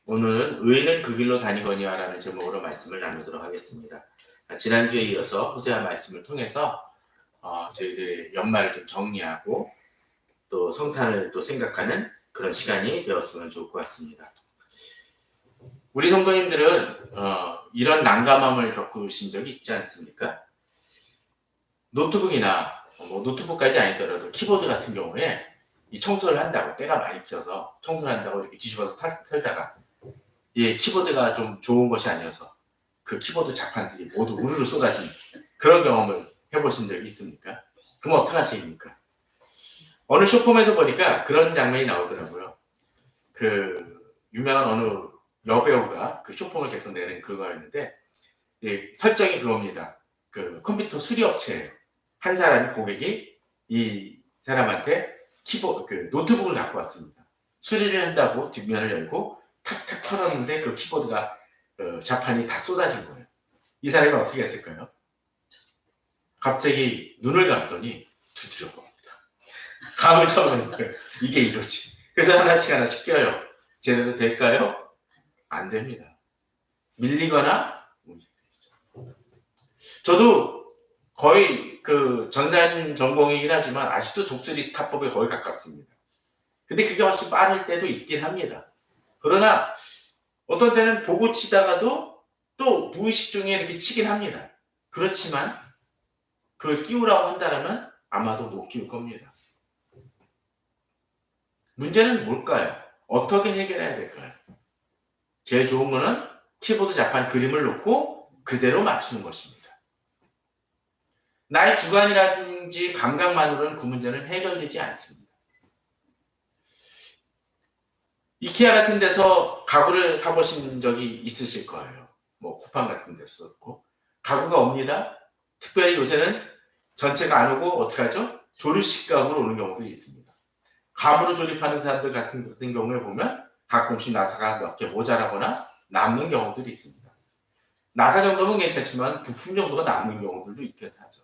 오늘은 의인은 그 길로 다니거니와라는 제목으로 말씀을 나누도록 하겠습니다. 지난주에 이어서 호세아 말씀을 통해서 저희들의 연말을 좀 정리하고 또 성탄을 또 생각하는 그런 시간이 되었으면 좋을 것 같습니다. 우리 성도님들은 이런 난감함을 겪으신 적이 있지 않습니까? 노트북이나 노트북까지 아니더라도 키보드 같은 경우에 이 청소를 한다고 때가 많이 껴서 청소를 한다고 이렇게 뒤집어서 털다가 키보드가 좀 좋은 것이 아니어서 그 키보드 자판들이 모두 우르르 쏟아진 그런 경험을 해보신 적이 있습니까? 그럼 어떡하십니까? 어느 쇼폼에서 보니까 그런 장면이 나오더라고요. 그 유명한 어느 여배우가 그 쇼폼을 개선되는 그거였는데 설정이 그겁니다. 그 컴퓨터 수리업체예요. 한 사람이 고객이 이 사람한테 그 노트북을 갖고 왔습니다. 수리를 한다고 뒷면을 열고 탁탁 털었는데 그 키보드가 자판이 다 쏟아진 거예요. 이 사람이 어떻게 했을까요? 갑자기 눈을 감더니 두드려 봅니다. 감을 쳐보는 거예요. 이게 이거지. 그래서 하나씩 껴요. 제대로 될까요? 안 됩니다. 밀리거나 저도 거의 그 전산 전공이긴 하지만 아직도 독수리 타법에 거의 가깝습니다. 근데 그게 훨씬 빠를 때도 있긴 합니다. 그러나 어떤 때는 보고 치다가도 또 무의식 중에 이렇게 치긴 합니다. 그렇지만 그걸 끼우라고 한다면 아마도 못 끼울 겁니다. 문제는 뭘까요? 어떻게 해결해야 될까요? 제일 좋은 거는 키보드 자판 그림을 놓고 그대로 맞추는 것입니다. 나의 주관이라든지 감각만으로는 그 문제는 해결되지 않습니다. 이케아 같은 데서 가구를 사보신 적이 있으실 거예요. 쿠팡 같은 데서 썼고 가구가 옵니다. 특별히 요새는 전체가 안 오고 어떻게 하죠? 조립식 가구로 오는 경우들이 있습니다. 감으로 조립하는 사람들 같은 경우에 보면 가끔씩 나사가 몇 개 모자라거나 남는 경우들이 있습니다. 나사 정도면 괜찮지만 부품 정도가 남는 경우들도 있긴 하죠.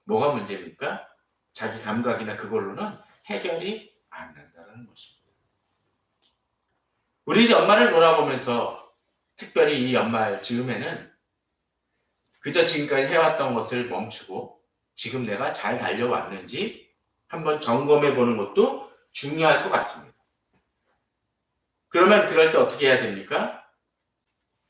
뭐가 문제입니까? 자기 감각이나 그걸로는 해결이 안 난다는 것입니다. 우리 연말을 돌아보면서 특별히 이 연말 즈음에는 그저 지금까지 해왔던 것을 멈추고 지금 내가 잘 달려왔는지 한번 점검해 보는 것도 중요할 것 같습니다. 그러면 그럴 때 어떻게 해야 됩니까?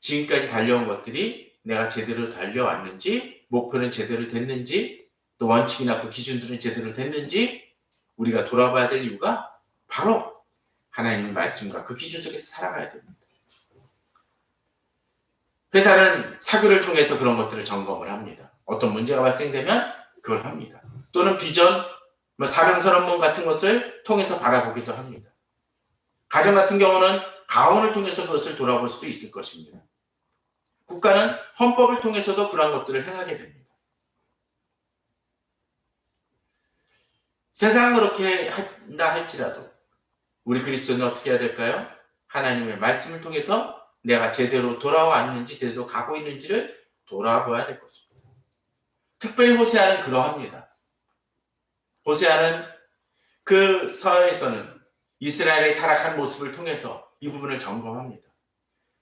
지금까지 달려온 것들이 내가 제대로 달려왔는지, 목표는 제대로 됐는지, 또 원칙이나 그 기준들은 제대로 됐는지 우리가 돌아봐야 될 이유가 바로 하나님의 말씀과 그 기준 속에서 살아가야 됩니다. 회사는 사교를 통해서 그런 것들을 점검을 합니다. 어떤 문제가 발생되면 그걸 합니다. 또는 비전, 사명선언문 같은 것을 통해서 바라보기도 합니다. 가정 같은 경우는 가언을 통해서 그것을 돌아볼 수도 있을 것입니다. 국가는 헌법을 통해서도 그런 것들을 행하게 됩니다. 세상은 그렇게 한다 할지라도 우리 그리스도인은 어떻게 해야 될까요? 하나님의 말씀을 통해서 내가 제대로 돌아왔는지 제대로 가고 있는지를 돌아봐야 될 것입니다. 특별히 호세아는 그러합니다. 호세아는 그 서에서는 이스라엘의 타락한 모습을 통해서 이 부분을 점검합니다.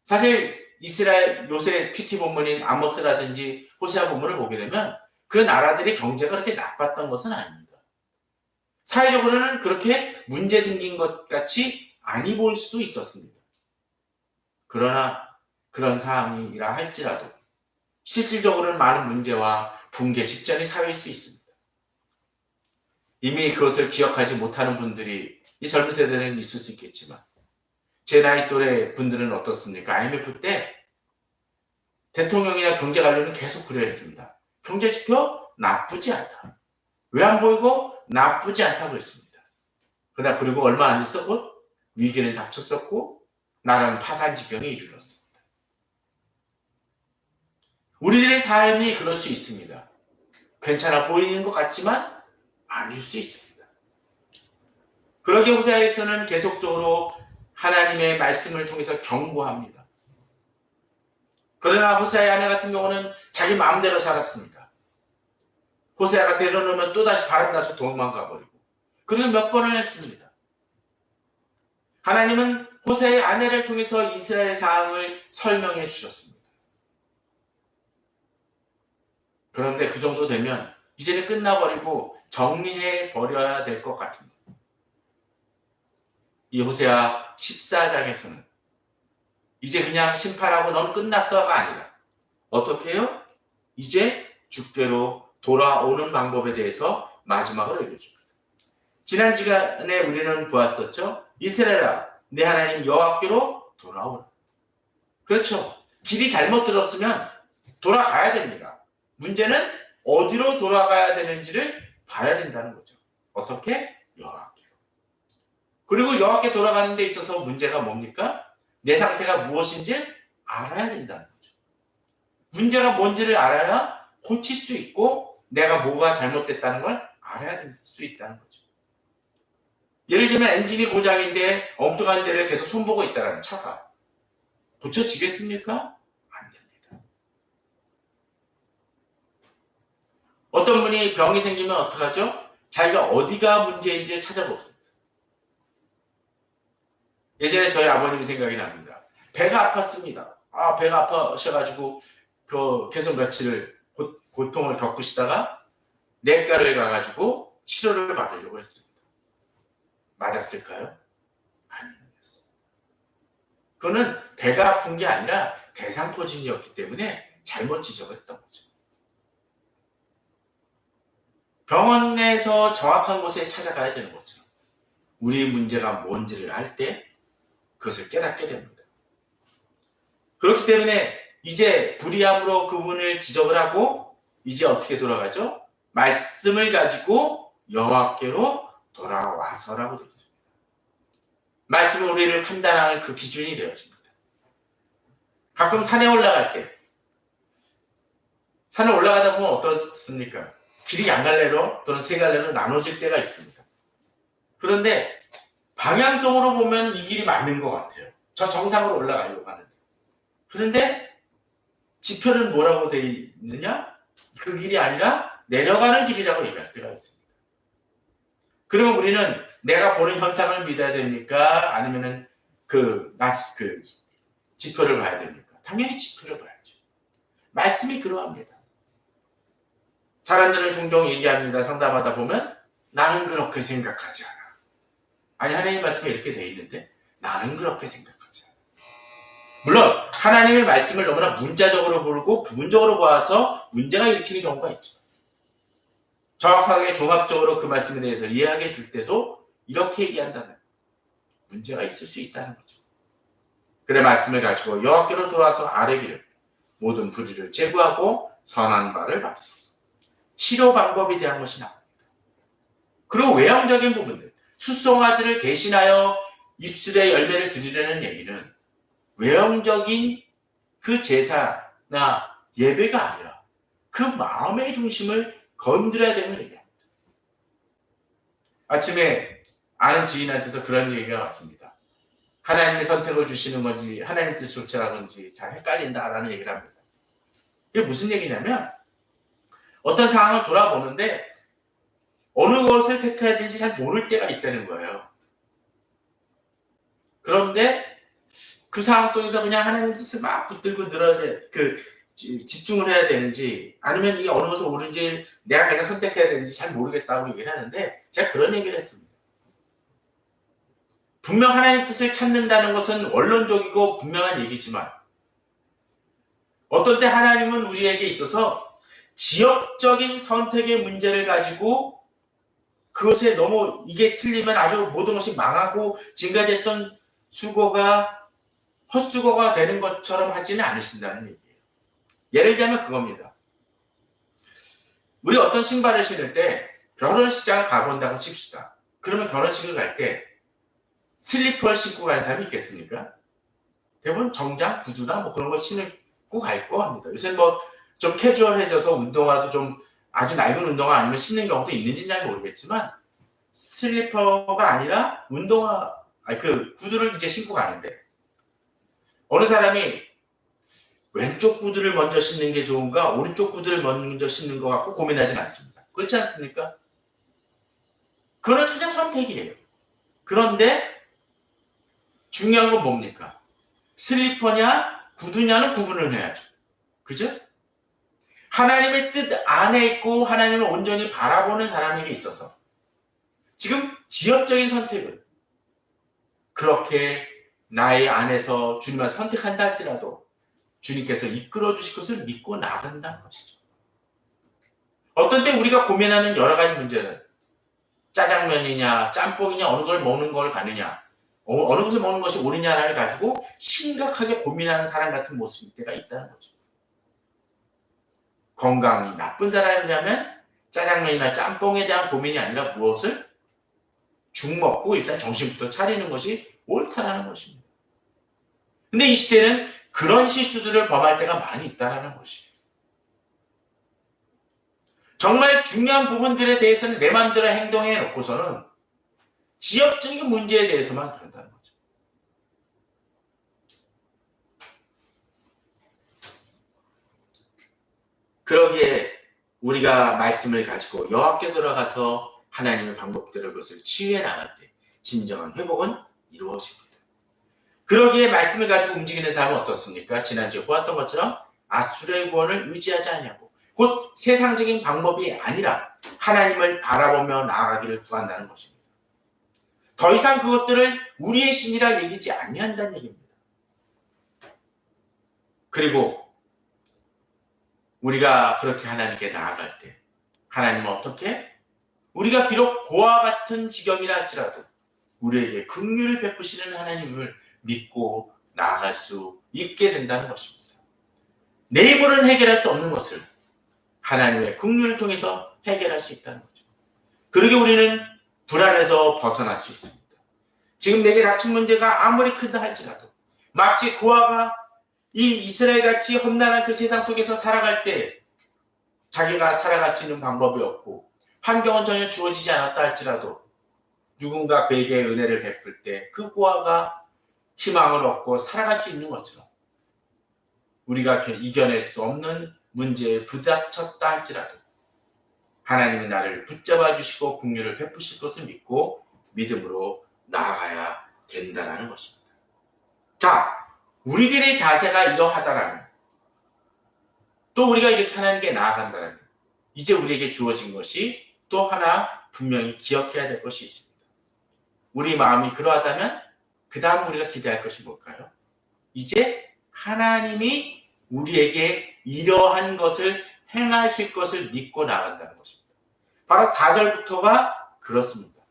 사실 이스라엘 요새 큐티 본문인 아모스라든지 호세아 본문을 보게 되면 그 나라들의 경제가 그렇게 나빴던 것은 아닙니다. 사회적으로는 그렇게 문제 생긴 것 같이 아니 보일 수도 있었습니다. 그러나 그런 상황이라 할지라도 실질적으로는 많은 문제와 붕괴 직전의 사회일 수 있습니다. 이미 그것을 기억하지 못하는 분들이 이 젊은 세대는 있을 수 있겠지만 제 나이 또래 분들은 어떻습니까? IMF 때 대통령이나 경제 관료는 계속 그랬습니다. 경제 지표 나쁘지 않다. 왜 안 보이고 나쁘지 않다고 했습니다. 그러나 그리고 얼마 안 있었고 위기는 닥쳤었고 나라는 파산 지경에 이르렀습니다. 우리들의 삶이 그럴 수 있습니다. 괜찮아 보이는 것 같지만 아닐 수 있습니다. 그러기에 호세아에서는 계속적으로 하나님의 말씀을 통해서 경고합니다. 그러나 호세아의 아내 같은 경우는 자기 마음대로 살았습니다. 호세아가 데려놓으면 또다시 바람나서 도망가 버리고 그를 몇 번을 했습니다. 하나님은 호세의 아내를 통해서 이스라엘의 상황을 설명해 주셨습니다. 그런데 그 정도 되면 이제는 끝나버리고 정리해 버려야 될 것 같은데, 이 호세아 14장에서는 이제 그냥 심판하고 넌 끝났어가 아니라 어떻게 해요? 이제 주께로 돌아오는 방법에 대해서 마지막으로 알려줍니다. 지난 시간에 우리는 보았었죠. 이스라엘아, 내 하나님 여호와께로 돌아오라. 그렇죠. 길이 잘못 들었으면 돌아가야 됩니다. 문제는 어디로 돌아가야 되는지를 봐야 된다는 거죠. 어떻게? 여호와께로. 그리고 여호와께 돌아가는 데 있어서 문제가 뭡니까? 내 상태가 무엇인지 알아야 된다는 거죠. 문제가 뭔지를 알아야 고칠 수 있고 내가 뭐가 잘못됐다는 걸 알아야 될 수 있다는 거죠. 예를 들면 엔진이 고장인데 엉뚱한 데를 계속 손보고 있다는 차가 고쳐지겠습니까? 안 됩니다. 어떤 분이 병이 생기면 어떡하죠? 자기가 어디가 문제인지 찾아봅니다. 예전에 저희 아버님이 생각이 납니다. 배가 아팠습니다. 배가 아파셔가지고 계속 며칠을 고통을 겪으시다가 내과를 가가지고 치료를 받으려고 했습니다. 맞았을까요? 아니었습니다. 그거는 배가 아픈 게 아니라 대상포진이었기 때문에 잘못 지적했던 거죠. 병원 내에서 정확한 곳에 찾아가야 되는 것처럼 우리 문제가 뭔지를 알 때 그것을 깨닫게 됩니다. 그렇기 때문에 이제 불의함으로 그분을 지적을 하고 이제 어떻게 돌아가죠? 말씀을 가지고 여호와께로 돌아와서라고 되어 있습니다. 말씀은 우리를 판단하는 그 기준이 되어집니다. 가끔 산에 올라갈 때 산에 올라가다 보면 어떻습니까? 길이 양갈래로 또는 세 갈래로 나눠질 때가 있습니다. 그런데 방향성으로 보면 이 길이 맞는 것 같아요. 저 정상으로 올라가려고 하는데. 그런데 지표는 뭐라고 되어 있느냐? 그 길이 아니라 내려가는 길이라고 얘기할 때가 있습니다. 그러면 우리는 내가 보는 현상을 믿어야 됩니까? 아니면은 그 지표를 봐야 됩니까? 당연히 지표를 봐야죠. 말씀이 그러합니다. 사람들은 종종 얘기합니다. 상담하다 보면 나는 그렇게 생각하지 않아. 아니, 하나님 말씀이 이렇게 되어 있는데 나는 그렇게 생각하지 않아. 물론 하나님의 말씀을 너무나 문자적으로 보고 부분적으로 보아서 문제가 일으키는 경우가 있죠. 정확하게 종합적으로 그 말씀에 대해서 이해하게 줄 때도 이렇게 얘기한다면 문제가 있을 수 있다는 거죠. 그래 말씀을 가지고 여호와께로 돌아와서 아뢰기를 모든 불의를 제거하고 선한 바를 받으소서. 치료 방법에 대한 것이 나옵니다. 그리고 외형적인 부분들, 숫송아지를 대신하여 입술의 열매를 드리려는 얘기는 외형적인 그 제사나 예배가 아니라 그 마음의 중심을 건드려야 되는 얘기합니다. 아침에 아는 지인한테서 그런 얘기가 왔습니다. 하나님의 선택을 주시는 건지 하나님 뜻을 쫓아가는 건지 잘 헷갈린다라는 얘기를 합니다. 이게 무슨 얘기냐면 어떤 상황을 돌아보는데 어느 것을 택해야 되는지 잘 모를 때가 있다는 거예요. 그런데 그 상황 속에서 그냥 하나님 뜻을 막 붙들고 집중을 해야 되는지 아니면 이게 어느 것을 옳은지 내가 그냥 선택해야 되는지 잘 모르겠다고 얘기를 하는데 제가 그런 얘기를 했습니다. 분명 하나님 뜻을 찾는다는 것은 원론적이고 분명한 얘기지만 어떤 때 하나님은 우리에게 있어서 지역적인 선택의 문제를 가지고 그것에 너무 이게 틀리면 아주 모든 것이 망하고 지금까지 했던 수고가 헛수고가 되는 것처럼 하지는 않으신다는 얘기예요. 예를 들면 그겁니다. 우리 어떤 신발을 신을 때 결혼식장을 가본다고 칩시다. 그러면 결혼식을 갈 때 슬리퍼를 신고 가는 사람이 있겠습니까? 대부분 정장, 구두나 뭐 그런 걸 신고 갈 거 합니다. 요새는 뭐 좀 캐주얼해져서 운동화도 좀 아주 낡은 운동화 아니면 신는 경우도 있는지는 잘 모르겠지만 슬리퍼가 아니라 구두를 이제 신고 가는데 어느 사람이 왼쪽 구두를 먼저 신는 게 좋은가 오른쪽 구두를 먼저 신는 것 같고 고민하진 않습니다. 그렇지 않습니까? 그건 전혀 선택이에요. 그런데 중요한 건 뭡니까? 슬리퍼냐 구두냐는 구분을 해야죠. 그죠? 하나님의 뜻 안에 있고 하나님을 온전히 바라보는 사람에게 있어서 지금 지역적인 선택은 그렇게 나의 안에서 주님을 선택한다 할지라도 주님께서 이끌어 주실 것을 믿고 나간다는 것이죠. 어떤 때 우리가 고민하는 여러 가지 문제는 짜장면이냐 짬뽕이냐 어느 걸 먹는 걸 가느냐 어느 것을 먹는 것이 옳으냐를 가지고 심각하게 고민하는 사람 같은 모습일 때가 있다는 거죠. 건강이 나쁜 사람이라면 짜장면이나 짬뽕에 대한 고민이 아니라 무엇을? 죽 먹고 일단 정신부터 차리는 것이 옳다라는 것입니다. 근데 이 시대는 그런 실수들을 범할 때가 많이 있다는 것이에요. 정말 중요한 부분들에 대해서는 내 마음대로 행동해 놓고서는 지역적인 문제에 대해서만 그런다는 거죠. 그러기에 우리가 말씀을 가지고 여호와께 돌아가서 하나님의 방법대로 그것을 치유해 나갈 때 진정한 회복은 이루어집니다. 그러기에 말씀을 가지고 움직이는 사람은 어떻습니까? 지난주에 보았던 것처럼 아수르의 구원을 의지하지 않냐고 곧 세상적인 방법이 아니라 하나님을 바라보며 나아가기를 구한다는 것입니다. 더 이상 그것들을 우리의 신이라 얘기하지 아니한다는 얘기입니다. 그리고 우리가 그렇게 하나님께 나아갈 때 하나님은 어떻게? 우리가 비록 고와 같은 지경이라 할지라도 우리에게 긍휼을 베푸시는 하나님을 믿고 나아갈 수 있게 된다는 것입니다. 내 힘으로는 해결할 수 없는 것을 하나님의 긍휼을 통해서 해결할 수 있다는 거죠. 그러게 우리는 불안에서 벗어날 수 있습니다. 지금 내게 닥친 문제가 아무리 크다 할지라도 마치 고아가 이 이스라엘같이 험난한 그 세상 속에서 살아갈 때 자기가 살아갈 수 있는 방법이 없고 환경은 전혀 주어지지 않았다 할지라도 누군가 그에게 은혜를 베풀 때 그 고아가 희망을 얻고 살아갈 수 있는 것처럼 우리가 이겨낼 수 없는 문제에 부닥쳤다 할지라도 하나님이 나를 붙잡아 주시고 긍휼을 베푸실 것을 믿고 믿음으로 나아가야 된다는 것입니다. 자, 우리들의 자세가 이러하다라면 또 우리가 이렇게 하나님께 나아간다면 이제 우리에게 주어진 것이 또 하나 분명히 기억해야 될 것이 있습니다. 우리 마음이 그러하다면 그 다음 우리가 기대할 것이 뭘까요? 이제 하나님이 우리에게 이러한 것을 행하실 것을 믿고 나간다는 것입니다. 바로 4절부터가 그렇습니다.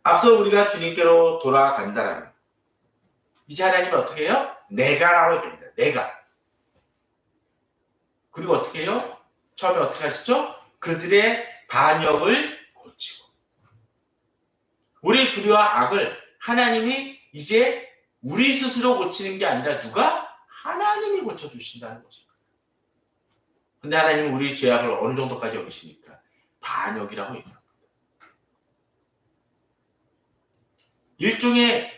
앞서 우리가 주님께로 돌아간다라면 이제 하나님은 어떻게 해요? 내가라고 얘기합니다. 내가. 그리고 어떻게 해요? 처음에 어떻게 하시죠? 그들의 반역을 고치고. 우리의 불의와 악을 하나님이 이제 우리 스스로 고치는 게 아니라 누가? 하나님이 고쳐주신다는 것입니다. 근데 하나님은 우리 죄악을 어느 정도까지 여기십니까? 반역이라고 얘기합니다. 일종의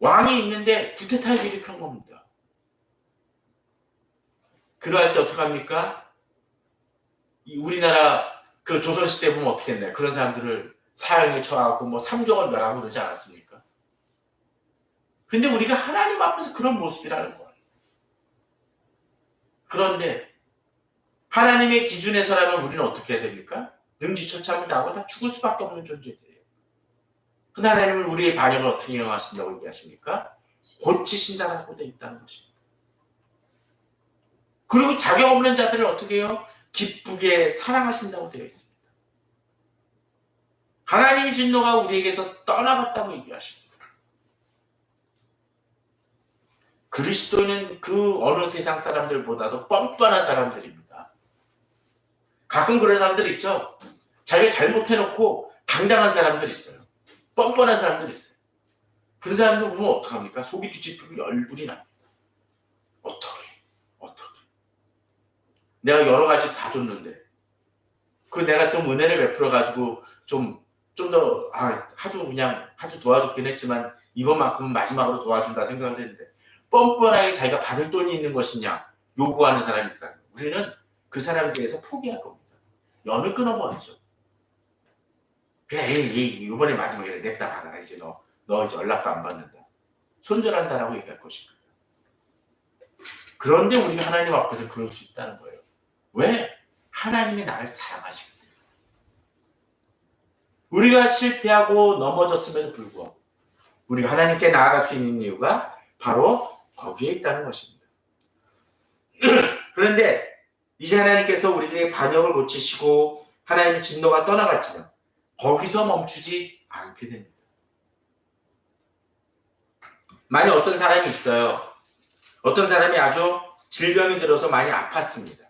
왕이 있는데 구태타를 일으킨 겁니다. 그러할 때 어떡합니까? 우리나라 그 조선시대 보면 어떻게 했나요? 그런 사람들을 사형에 처하고 뭐 3종을 멸하고 그러지 않았습니까? 근데 우리가 하나님 앞에서 그런 모습이라는 거예요. 그런데 하나님의 기준에서라면 우리는 어떻게 해야 됩니까? 능지처참을 당하고 다 죽을 수밖에 없는 존재들이에요. 근데 하나님은 우리의 반역을 어떻게 행하신다고 얘기하십니까? 고치신다고 되어 있다는 것입니다. 그리고 자격 없는 자들을 어떻게 해요? 기쁘게 사랑하신다고 되어 있습니다. 하나님의 진노가 우리에게서 떠나갔다고 얘기하십니다. 그리스도인은 그 어느 세상 사람들보다도 뻔뻔한 사람들입니다. 가끔 그런 사람들 있죠? 자기가 잘못해놓고 당당한 사람들 있어요. 뻔뻔한 사람들 있어요. 그 사람들 보면 어떡합니까? 속이 뒤집히고 열불이 납니다. 어떻게? 내가 여러 가지 다 줬는데 그 내가 좀 은혜를 베풀어가지고 좀 더 하도 도와줬긴 했지만 이번만큼은 마지막으로 도와준다 생각을 했는데 뻔뻔하게 자기가 받을 돈이 있는 것이냐 요구하는 사람이 있다. 우리는 그 사람에 대해서 포기할 겁니다. 연을 끊어버리죠. 그래, 이번에 마지막에 냅다 받아라. 이제 너 이제 연락도 안 받는다. 손절한다라고 얘기할 것입니다. 그런데 우리가 하나님 앞에서 그럴 수 있다는 거예요. 왜? 하나님이 나를 사랑하시기 때문에. 우리가 실패하고 넘어졌음에도 불구하고 우리가 하나님께 나아갈 수 있는 이유가 바로 거기에 있다는 것입니다. 그런데 이제 하나님께서 우리들의 반역을 고치시고 하나님의 진노가 떠나갔지만 거기서 멈추지 않게 됩니다. 만약 어떤 사람이 있어요. 어떤 사람이 아주 질병이 들어서 많이 아팠습니다.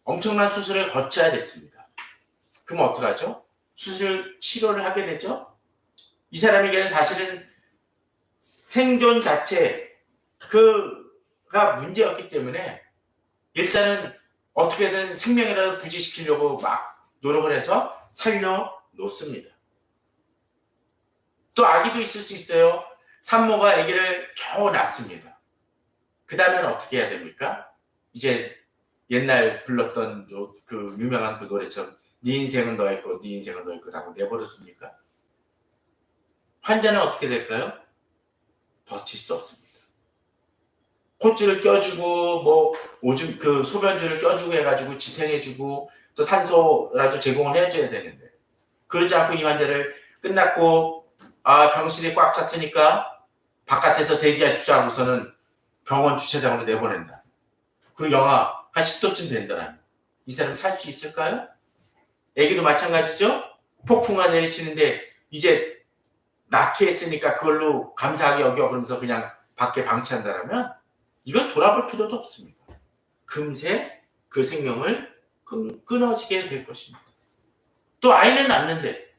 엄청난 수술을 거쳐야 됐습니다. 그럼 어떡하죠? 수술 치료를 하게 되죠? 이 사람에게는 사실은 생존 자체 그가 문제였기 때문에 일단은 어떻게든 생명이라도 부지시키려고 막 노력을 해서 살려놓습니다. 또 아기도 있을 수 있어요. 산모가 아기를 겨우 낳습니다. 그 다음엔 어떻게 해야 됩니까? 이제 옛날 불렀던 그 유명한 그 노래처럼 네 인생은 너의 거, 네 인생은 너의 거라고 내버려 둡니까? 환자는 어떻게 될까요? 버틸 수 없습니다. 콧줄을 껴주고 뭐 오줌 그 소변줄을 껴주고 해가지고 지탱해주고 또 산소라도 제공을 해줘야 되는데 그러지 않고 이 환자를 끝났고 병실이 꽉 찼으니까 바깥에서 대기하십시오 하고서는 병원 주차장으로 내보낸다. 그 영하 한 10도쯤 된다라면 이 사람 살 수 있을까요? 애기도 마찬가지죠. 폭풍가 내리치는데 이제 낳게 했으니까 그걸로 감사하게 여겨 그러면서 그냥 밖에 방치한다라면 이건 돌아볼 필요도 없습니다. 금세 그 생명을 끊어지게 될 것입니다. 또 아이는 낳는데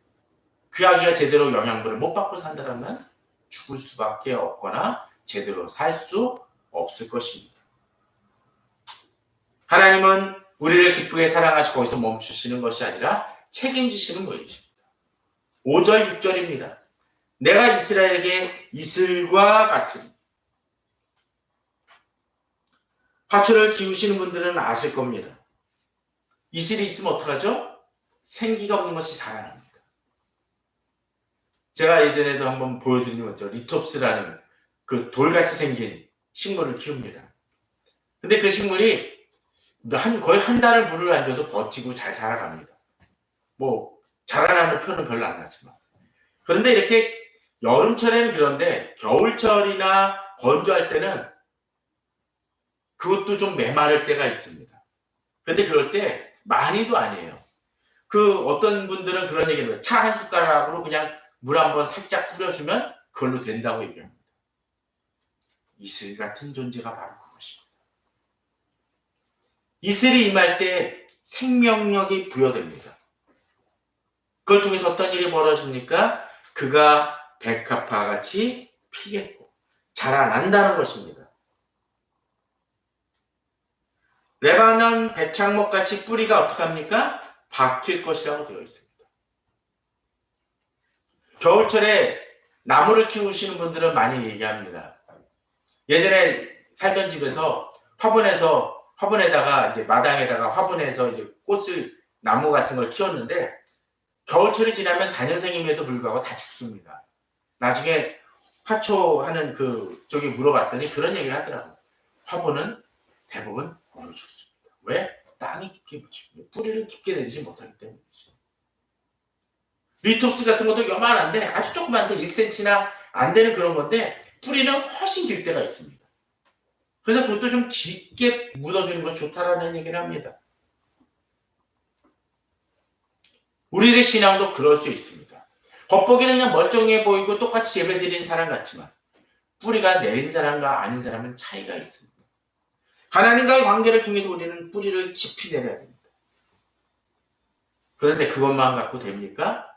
그 아기가 제대로 영양분을 못 받고 산다면 죽을 수밖에 없거나 제대로 살 수 없을 것입니다. 하나님은 우리를 기쁘게 사랑하시고 거기서 멈추시는 것이 아니라 책임지시는 분이십니다. 5절, 6절입니다. 내가 이스라엘에게 이슬과 같으니 화초를 키우시는 분들은 아실 겁니다. 이슬이 있으면 어떡하죠? 생기가 없는 것이 살아납니다. 제가 예전에도 한번 보여드린 것처럼 리톱스라는 그 돌같이 생긴 식물을 키웁니다. 근데 그 식물이 거의 한 달을 물을 안 줘도 버티고 잘 살아갑니다. 뭐 자라나는 표는 별로 안 나지만. 그런데 이렇게 여름철에는 그런데 겨울철이나 건조할 때는 그것도 좀 메마를 때가 있습니다. 근데 그럴 때 많이도 아니에요. 그 어떤 분들은 그런 얘기를 해요. 차 한 숟가락으로 그냥 물 한번 살짝 뿌려주면 그걸로 된다고 얘기합니다. 이슬 같은 존재가 바로 그것입니다. 이슬이 임할 때 생명력이 부여됩니다. 그걸 통해서 어떤 일이 벌어집니까? 그가 백합화 같이 피겠고 자라난다는 것입니다. 레바논 백향목 같이 뿌리가 어떻게 합니까? 박힐 것이라고 되어 있습니다. 겨울철에 나무를 키우시는 분들은 많이 얘기합니다. 예전에 살던 집에서 화분에다가 이제 마당에다가 화분에서 이제 꽃을 나무 같은 걸 키웠는데 겨울철이 지나면 단연생임에도 불구하고 다 죽습니다. 나중에 화초하는 그쪽에 물어봤더니 그런 얘기를 하더라고요. 화분은 대부분 얼어 죽습니다. 왜? 땅이 깊게 묻히고 뿌리를 깊게 내리지 못하기 때문이죠. 리톱스 같은 것도 요만한데 아주 조그만데 1cm나 안 되는 그런 건데 뿌리는 훨씬 길 때가 있습니다. 그래서 그것도 좀 깊게 묻어주는 것이 좋다라는 얘기를 합니다. 우리의 신앙도 그럴 수 있습니다. 겉보기는 그냥 멀쩡해 보이고 똑같이 예배드리는 사람 같지만 뿌리가 내린 사람과 아닌 사람은 차이가 있습니다. 하나님과의 관계를 통해서 우리는 뿌리를 깊이 내려야 됩니다. 그런데 그것만 갖고 됩니까?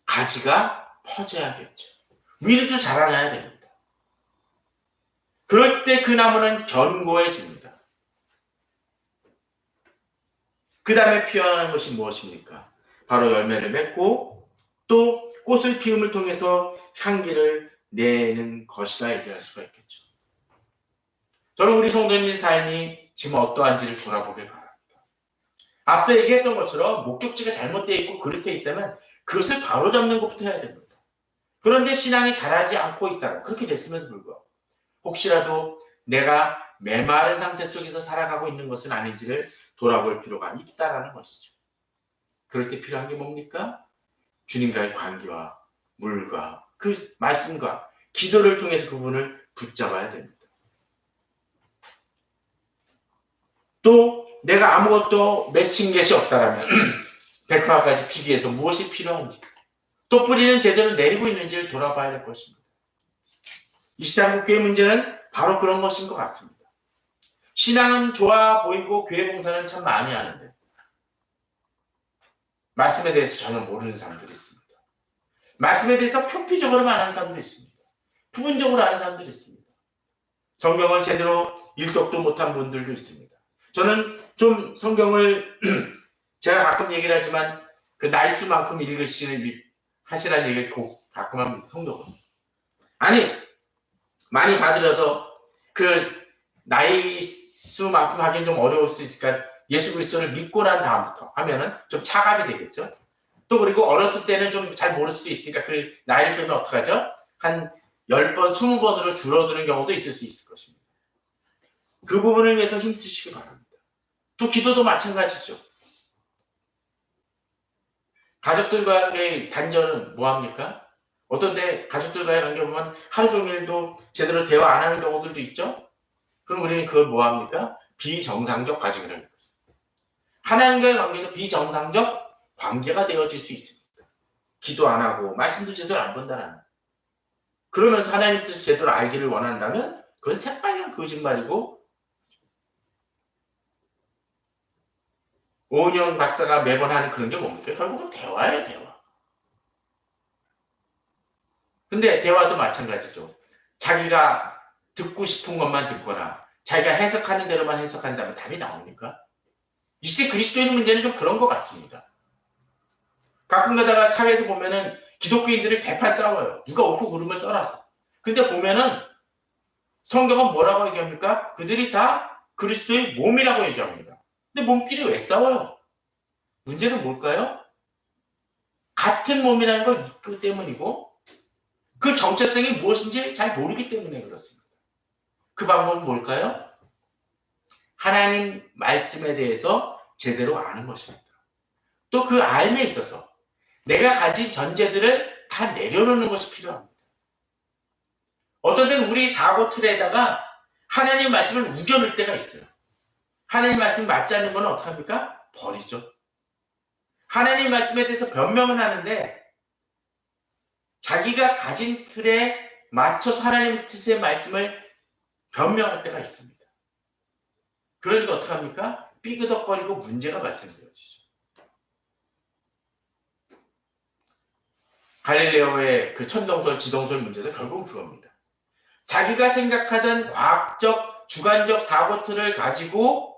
가지가 퍼져야겠죠. 위로도 자라나야 됩니다. 그럴 때 그 나무는 견고해집니다. 그 다음에 피어나는 것이 무엇입니까? 바로 열매를 맺고 또 꽃을 피움을 통해서 향기를 내는 것이라 얘기할 수가 있겠죠. 저는 우리 성도님의 삶이 지금 어떠한지를 돌아보길 바랍니다. 앞서 얘기했던 것처럼 목적지가 잘못되어 있고 그릇해 있다면 그것을 바로잡는 것부터 해야 됩니다. 그런데 신앙이 자라지 않고 있다. 그렇게 됐음에도 불구하고 혹시라도 내가 메마른 상태 속에서 살아가고 있는 것은 아닌지를 돌아볼 필요가 있다라는 것이죠. 그럴 때 필요한 게 뭡니까? 주님과의 관계와 물과 그 말씀과 기도를 통해서 그분을 붙잡아야 됩니다. 또 내가 아무것도 맺힌 것이 없다라면 백화까지 피기 위해서 무엇이 필요한지, 또 뿌리는 제대로 내리고 있는지를 돌아봐야 될 것입니다. 이 시장국교의 문제는 바로 그런 것인 것 같습니다. 신앙은 좋아 보이고 교회 봉사는 참 많이 하는데 말씀에 대해서 전혀 모르는 사람들이 있습니다. 말씀에 대해서 표피적으로만 아는 사람도 있습니다. 부분적으로 아는 사람들이 있습니다. 성경을 제대로 읽독도 못한 분들도 있습니다. 저는 좀 성경을 제가 가끔 얘기를 하지만 그 나이수만큼 하시라는 얘기를 가끔 합니다. 성경은. 아니 많이 받으려서 그 나이수만큼 하기는 좀 어려울 수 있으니까 예수 그리스도를 믿고 난 다음부터 하면은 좀 차갑이 되겠죠. 또 그리고 어렸을 때는 좀 잘 모를 수도 있으니까 그 나이를 빼면 어떡하죠? 한 10번, 20번으로 줄어드는 경우도 있을 수 있을 것입니다. 그 부분을 위해서 힘쓰시기 바랍니다. 또 기도도 마찬가지죠. 가족들과의 단절은 뭐합니까? 어떤데 가족들과의 관계 보면 하루 종일도 제대로 대화 안 하는 경우들도 있죠? 그럼 우리는 그걸 뭐합니까? 비정상적 가정이라는 거죠. 하나님과의 관계도 비정상적 관계가 되어질 수 있습니다. 기도 안 하고 말씀도 제대로 안 본다는. 그러면서 하나님 뜻을 제대로 알기를 원한다면 그건 새빨간 거짓말이고 오은영 박사가 매번 하는 그런 게 뭡니까? 결국은 대화예요, 대화. 근데 대화도 마찬가지죠. 자기가 듣고 싶은 것만 듣거나 자기가 해석하는 대로만 해석한다면 답이 나옵니까? 이 시대 그리스도인의 문제는 좀 그런 것 같습니다. 가끔 가다가 사회에서 보면은 기독교인들이 대판 싸워요. 누가 옳고 그름을 떠나서. 근데 보면은 성경은 뭐라고 얘기합니까? 그들이 다 그리스도의 몸이라고 얘기합니다. 근데 몸끼리 왜 싸워요? 문제는 뭘까요? 같은 몸이라는 걸 믿기 때문이고 그 정체성이 무엇인지 잘 모르기 때문에 그렇습니다. 그 방법은 뭘까요? 하나님 말씀에 대해서 제대로 아는 것입니다. 또 그 알에 있어서 내가 가진 전제들을 다 내려놓는 것이 필요합니다. 어떤 때는 우리 사고 틀에다가 하나님 말씀을 우겨넣을 때가 있어요. 하나님 말씀이 맞지 않는 건 어떻게 합니까? 버리죠. 하나님 말씀에 대해서 변명은 하는데 자기가 가진 틀에 맞춰서 하나님의 뜻의 말씀을 변명할 때가 있습니다. 그러니까 어떻게 합니까? 삐그덕거리고 문제가 발생되어지죠. 갈릴레오의 그 천동설, 지동설 문제도 결국은 그겁니다. 자기가 생각하던 과학적, 주관적 사고틀을 가지고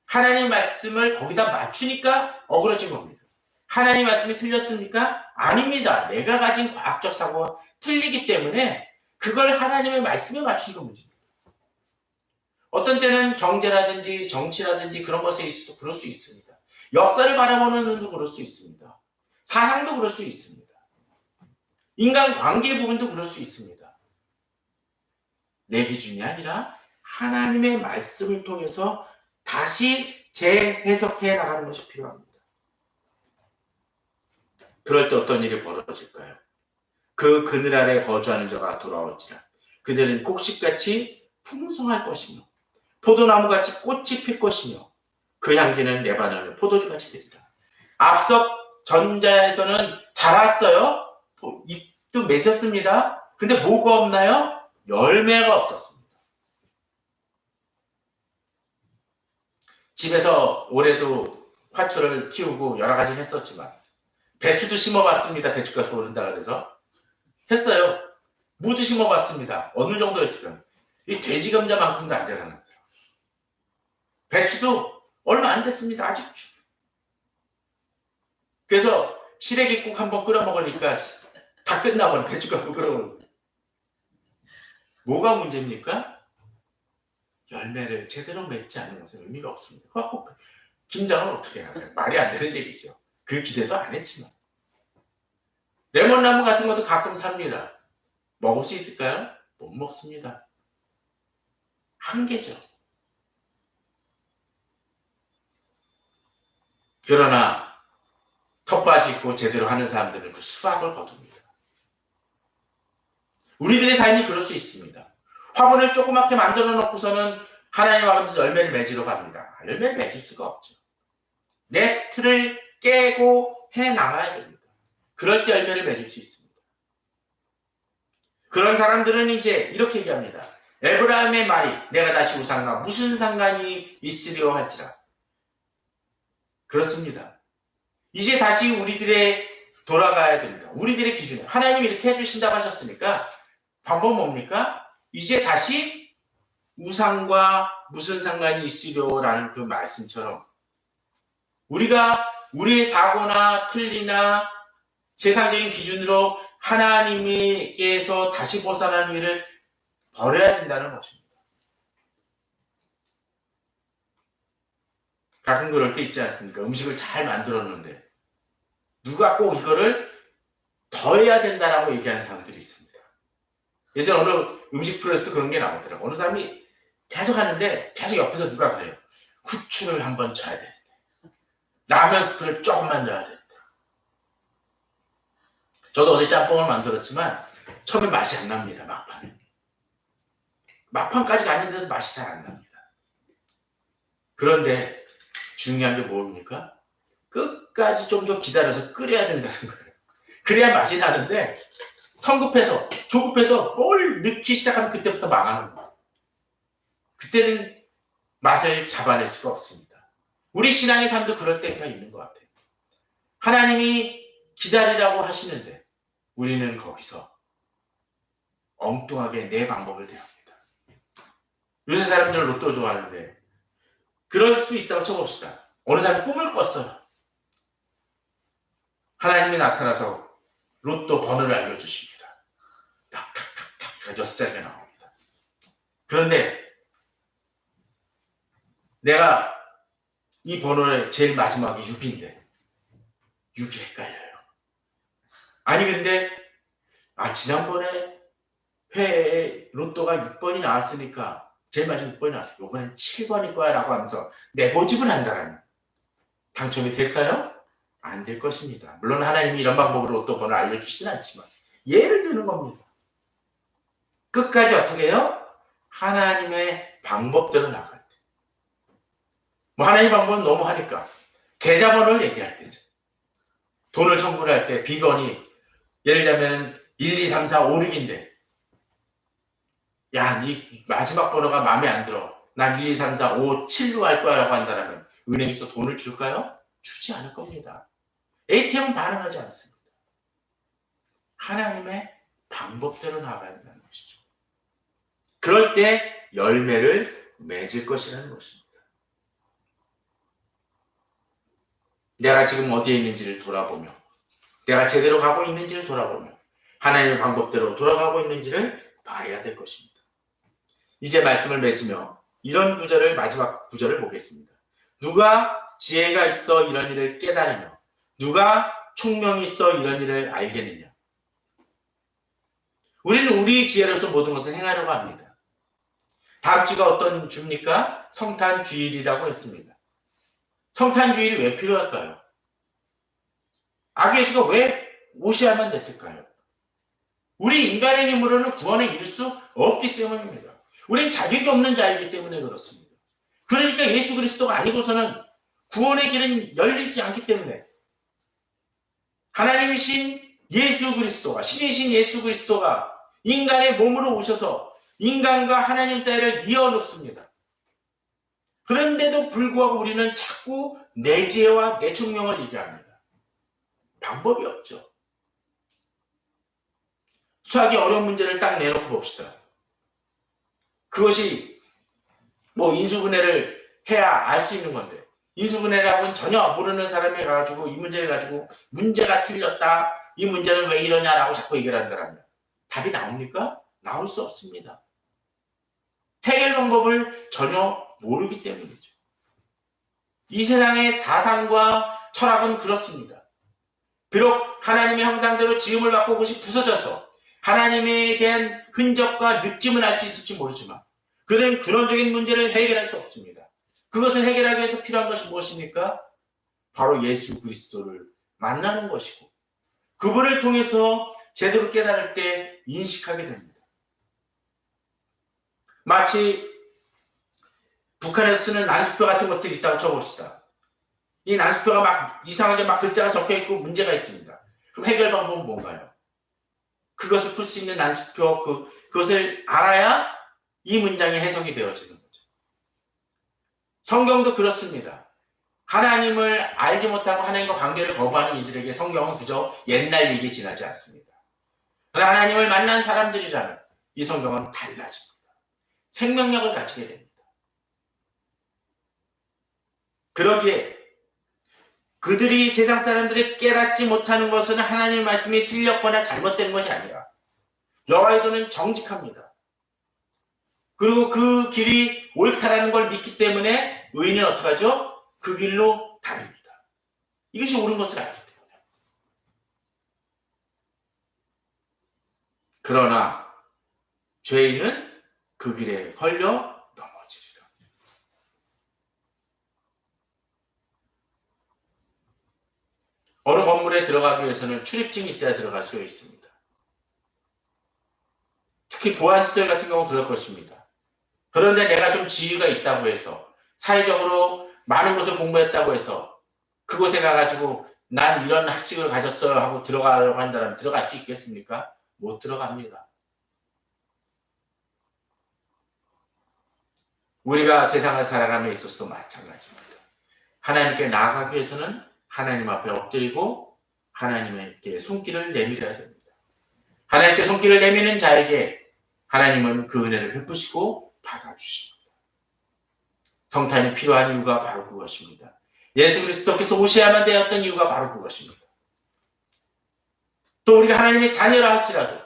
하나님 말씀을 거기다 맞추니까 어그러진 겁니다. 하나님 말씀이 틀렸습니까? 아닙니다. 내가 가진 과학적 사고가 틀리기 때문에 그걸 하나님의 말씀에 맞추는 문제입니다. 어떤 때는 경제라든지 정치라든지 그런 것에 있어도 그럴 수 있습니다. 역사를 바라보는 눈도 그럴 수 있습니다. 사상도 그럴 수 있습니다. 인간 관계 부분도 그럴 수 있습니다. 내 기준이 아니라 하나님의 말씀을 통해서 다시 재해석해 나가는 것이 필요합니다. 그럴 때 어떤 일이 벌어질까요? 그 그늘 아래 거주하는 자가 돌아올지라 그들은 곡식같이 풍성할 것이며 포도나무같이 꽃이 필 것이며 그 향기는 레바논의 포도주같이 되리라. 앞서 전자에서는 자랐어요. 잎도 맺었습니다. 근데 뭐가 없나요? 열매가 없었습니다. 집에서 올해도 화초를 키우고 여러 가지 했었지만 배추도 심어봤습니다. 배추가 오른다 그래서 했어요. 무도 심어봤습니다. 어느 정도 했을까요? 이 돼지 감자만큼도 안 자라나더라고요. 배추도 얼마 안 됐습니다. 아직. 그래서 시래기국 한번 끓여 먹으니까 다 끝나버려. 배추가 끓어버려. 뭐가 문제입니까? 열매를 제대로 맺지 않는 것은 의미가 없습니다. 그래서 김장은 어떻게 해야 해요? 말이 안 되는 얘기죠. 그 기대도 안 했지만. 레몬나무 같은 것도 가끔 삽니다. 먹을 수 있을까요? 못 먹습니다. 한계죠. 그러나 텃밭이 있고 제대로 하는 사람들은 그 수확을 거둡니다. 우리들의 삶이 그럴 수 있습니다. 화분을 조그맣게 만들어 놓고서는 하나님 앞에서 열매를 맺으러 갑니다. 열매를 맺을 수가 없죠. 네스트를 깨고 해나가야 됩니다. 그럴 때 열매를 맺을 수 있습니다. 그런 사람들은 이제 이렇게 얘기합니다. 에브라임의 말이 내가 다시 우상과 무슨 상관이 있으려 할지라. 그렇습니다. 이제 다시 우리들의 돌아가야 됩니다. 우리들의 기준에 하나님이 이렇게 해주신다고 하셨으니까 방법은 뭡니까? 이제 다시 우상과 무슨 상관이 있으려라는 그 말씀처럼 우리가 우리의 사고나 틀리나 세상적인 기준으로 하나님께서 다시 벗어나는 일을 버려야 된다는 것입니다. 가끔 그럴 때 있지 않습니까? 음식을 잘 만들었는데 누가 꼭 이거를 더 해야 된다라고 얘기하는 사람들이 있습니다. 예전 어느 음식 프로에서 그런 게 나오더라고요. 어느 사람이 계속 하는데 계속 옆에서 누가 그래요. 후추를 한번 쳐야 되는데 라면 스프를 조금만 넣어야 되는데 저도 어제 짬뽕을 만들었지만 처음에 맛이 안 납니다. 막판에. 막판까지 갔는데도 맛이 잘 안 납니다. 그런데 중요한 게 뭡니까? 끝까지 좀 더 기다려서 끓여야 된다는 거예요. 그래야 맛이 나는데 성급해서 조급해서 뭘 넣기 시작하면 그때부터 망하는 거예요. 그때는 맛을 잡아낼 수가 없습니다. 우리 신앙의 삶도 그럴 때가 있는 것 같아요. 하나님이 기다리라고 하시는데 우리는 거기서 엉뚱하게 내 방법을 대합니다. 요새 사람들은 로또 좋아하는데 그럴 수 있다고 쳐봅시다. 어느 사람이 꿈을 꿨어요. 하나님이 나타나서 로또 번호를 알려주십니다. 탁탁탁탁 6자리가 나옵니다. 그런데 내가 이 번호의 제일 마지막이 6인데 6이 헷갈려요. 아니 근데 지난번에 회에 로또가 6번이 나왔으니까 제일 마지막 6번이 나왔으니까 이번엔 7번일 거야 라고 하면서 내 고집을 한다면 당첨이 될까요? 안 될 것입니다. 물론 하나님이 이런 방법으로 로또 번호를 알려주시진 않지만 예를 드는 겁니다. 끝까지 어떻게 해요? 하나님의 방법대로 나갈 때. 하나님의 방법은 너무 하니까 계좌번호를 얘기할 때죠. 돈을 청구를 할 때 비번이 예를 들자면 1, 2, 3, 4, 5, 6인데 야, 네 마지막 번호가 마음에 안 들어. 난 1, 2, 3, 4, 5, 7로 할 거야 라고 한다면 은행에서 돈을 줄까요? 주지 않을 겁니다. ATM은 반응하지 않습니다. 하나님의 방법대로 나아가야 된다는 것이죠. 그럴 때 열매를 맺을 것이라는 것입니다. 내가 지금 어디에 있는지를 돌아보며 내가 제대로 가고 있는지를 돌아보며 하나님의 방법대로 돌아가고 있는지를 봐야 될 것입니다. 이제 말씀을 맺으며 이런 구절을 마지막 구절을 보겠습니다. 누가 지혜가 있어 이런 일을 깨달으며 누가 총명이 있어 이런 일을 알겠느냐. 우리는 우리 지혜로서 모든 것을 행하려고 합니다. 다음 주가 어떤 주입니까? 성탄주일이라고 했습니다. 성탄주일이 왜 필요할까요? 아기 예수가 왜 오셔야만 됐을까요? 우리 인간의 힘으로는 구원에 이를 수 없기 때문입니다. 우리는 자격이 없는 자이기 때문에 그렇습니다. 그러니까 예수 그리스도가 아니고서는 구원의 길은 열리지 않기 때문에 하나님이신 예수 그리스도가 신이신 예수 그리스도가 인간의 몸으로 오셔서 인간과 하나님 사이를 이어놓습니다. 그런데도 불구하고 우리는 자꾸 내 지혜와 내 총명을 얘기합니다. 방법이 없죠. 수학이 어려운 문제를 딱 내놓고 봅시다. 그것이 인수분해를 해야 알 수 있는 건데 인수분해라고는 전혀 모르는 사람이 가지고 이 문제를 가지고 문제가 틀렸다. 이 문제는 왜 이러냐라고 자꾸 얘기를 한다면 답이 나옵니까? 나올 수 없습니다. 해결 방법을 전혀 모르기 때문이죠. 이 세상의 사상과 철학은 그렇습니다. 비록 하나님의 형상대로 지음을 받고 그것이 부서져서 하나님에 대한 흔적과 느낌을 알 수 있을지 모르지만 그런 근원적인 문제를 해결할 수 없습니다. 그것을 해결하기 위해서 필요한 것이 무엇입니까? 바로 예수 그리스도를 만나는 것이고 그분을 통해서 제대로 깨달을 때 인식하게 됩니다. 마치 북한에서 쓰는 난수표 같은 것들이 있다고 쳐봅시다. 이 난수표가 막 이상하게 막 글자가 적혀있고 문제가 있습니다. 그럼 해결 방법은 뭔가요? 그것을 풀 수 있는 난수표, 그것을 알아야 이 문장이 해석이 되어지는 거죠. 성경도 그렇습니다. 하나님을 알지 못하고 하나님과 관계를 거부하는 이들에게 성경은 그저 옛날 얘기에 지나지 않습니다. 그러나 하나님을 만난 사람들이라면 이 성경은 달라집니다. 생명력을 가지게 됩니다. 그러기에 그들이 세상 사람들이 깨닫지 못하는 것은 하나님의 말씀이 틀렸거나 잘못된 것이 아니라 여호와의 도는 정직합니다. 그리고 그 길이 옳다라는 걸 믿기 때문에 의인은 어떻게 하죠? 그 길로 다닙니다. 이것이 옳은 것을 알기 때문에. 그러나 죄인은 그 길에 걸려 넘어지리라. 어느 건물에 들어가기 위해서는 출입증이 있어야 들어갈 수 있습니다. 특히 보안시설 같은 경우는 그럴 것입니다. 그런데 내가 좀 지위가 있다고 해서 사회적으로 많은 것을 공부했다고 해서 그곳에 가가지고 난 이런 학식을 가졌어요 하고 들어가려고 한다면 들어갈 수 있겠습니까? 못 들어갑니다. 우리가 세상을 살아감에 있어서도 마찬가지입니다. 하나님께 나아가기 위해서는 하나님 앞에 엎드리고 하나님께 손길을 내밀어야 됩니다. 하나님께 손길을 내미는 자에게 하나님은 그 은혜를 베푸시고 받아주십니다. 성탄이 필요한 이유가 바로 그것입니다. 예수 그리스도께서 오셔야만 되었던 이유가 바로 그것입니다. 또 우리가 하나님의 자녀라 할지라도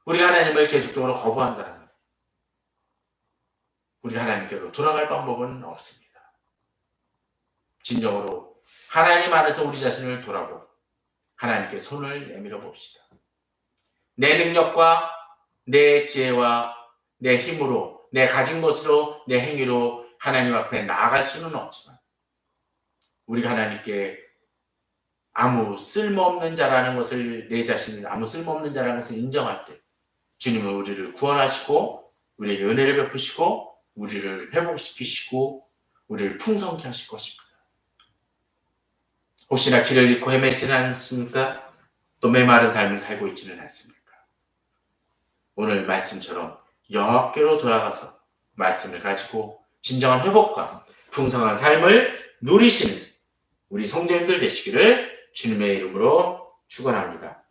우리가 하나님을 계속적으로 거부한다면 우리가 하나님께로 돌아갈 방법은 없습니다. 진정으로 하나님 안에서 우리 자신을 돌아보고 하나님께 손을 내밀어 봅시다. 내 능력과 내 지혜와 내 힘으로 내 가진 것으로 내 행위로 하나님 앞에 나아갈 수는 없지만 우리가 하나님께 아무 쓸모없는 자라는 것을 내 자신이 아무 쓸모없는 자라는 것을 인정할 때 주님은 우리를 구원하시고 우리에게 은혜를 베푸시고 우리를 회복시키시고 우리를 풍성케 하실 것입니다. 혹시나 길을 잃고 헤매지는 않습니까? 또 메마른 삶을 살고 있지는 않습니까? 오늘 말씀처럼 여호와께로 돌아가서 말씀을 가지고 진정한 회복과 풍성한 삶을 누리시는 우리 성도님들 되시기를 주님의 이름으로 축원합니다.